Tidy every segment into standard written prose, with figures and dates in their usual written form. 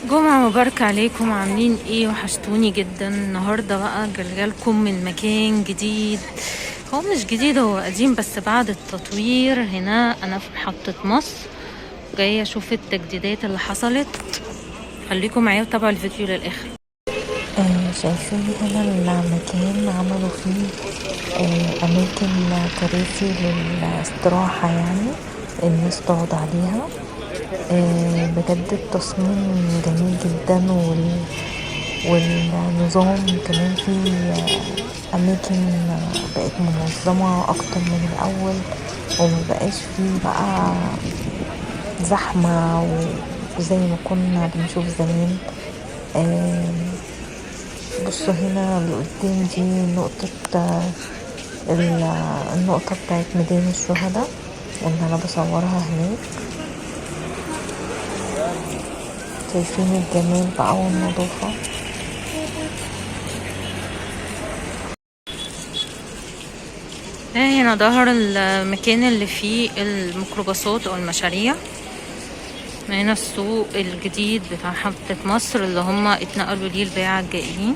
جمعة مباركة عليكم، عاملين ايه؟ وحشتوني جدا. النهاردة بقى جايلكم من مكان جديد. هو مش جديد، هو قديم بس بعد التطوير. هنا انا في محطة مصر، جاية اشوف التجديدات اللي حصلت. خليكم معايا وتابعوا الفيديو للاخر. شايفين هنا المكان عملوا فيه أماكن كراسي للاستراحة، يعني الناس تقعد عليها. بجد التصميم جميل جدا، والنظام كمان فيه أماكن بقت منظمة أكتر من الأول، ومبقاش فيه بقى زحمة وزي ما كنا بنشوف زمان. بصوا هنا اللي قدام دي النقطة بتاعت ميدان الشهداء اللي أنا بصورها هناك. شايفين الجمال بقى والنظافة. ده هنا ظهر المكان اللي فيه الميكروباصات او المشاريع. هنا السوق الجديد بتاع محطة مصر اللي هم اتنقلوا ليه البياعة الجائلين.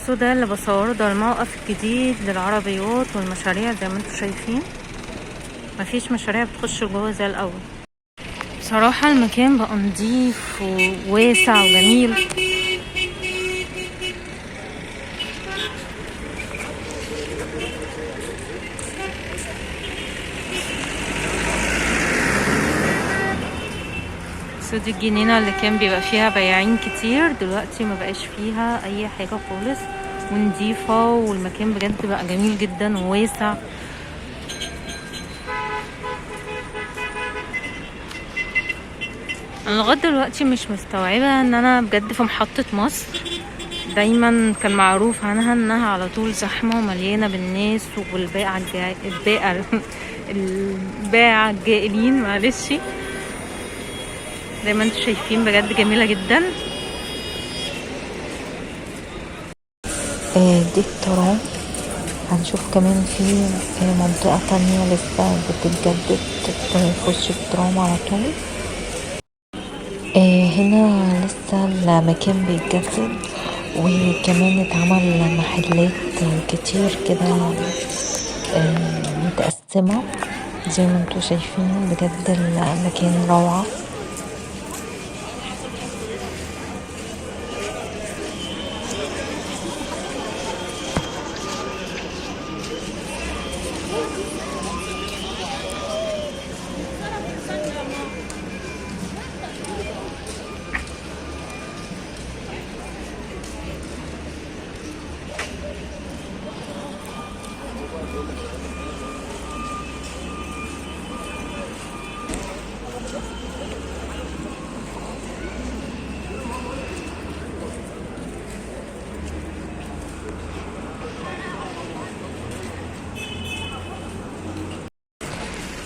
ده اللي بصوره، ده الموقف الجديد للعربيات والمشاريع. زي ما انتم شايفين مفيش مشاريع بتخش جوه زي الاول. بصراحة المكان بقى نضيف وواسع وجميل. دي الجنينة اللي كان بيبقى فيها بياعين كتير، دلوقتي ما بقاش فيها اي حاجة خالص، ونضيفة، والمكان بجد بقى جميل جدا وواسع. انا لغايه دلوقتي مش مستوعبه ان انا بجد في محطه مصر. دايما كان معروف عنها انها على طول زحمه ومليانه بالناس البائع الجائلين، معلش. زي ما انتم شايفين بجد جميله جدا. دي الترام. هنشوف كمان في منطقة تانية لسه بتتجدد في وش الترام على طول. هنا لسه المكان بيتجدد، وكمان اتعمل محلات كتير كده متقسمة زي ما انتوا شايفين. بجد المكان روعة.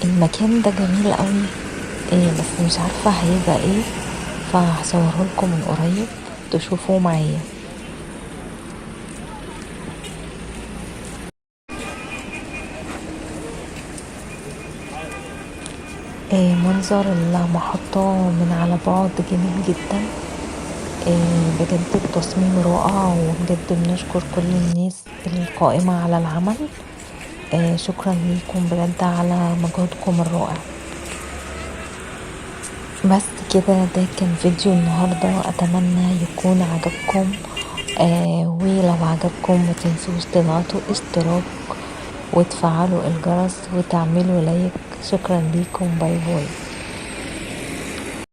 المكان ده جميل قوي، بس مش عارفة هيبقى ايه، فهصوره لكم من قريب تشوفوه معايا. منظر المحطة من على بعد جميل جدا. بجد التصميم رائع، وبجد بنشكر كل الناس القائمة على العمل. شكرا ليكم بجد على مجهودكم الرائع. بس كده، ده كان فيديو النهاردة، اتمنى يكون عجبكم. ولو عجبكم متنسوش تضغطوا اشتراك وتفعلوا الجرس وتعملوا لايك. شكرا ليكم، باي باي.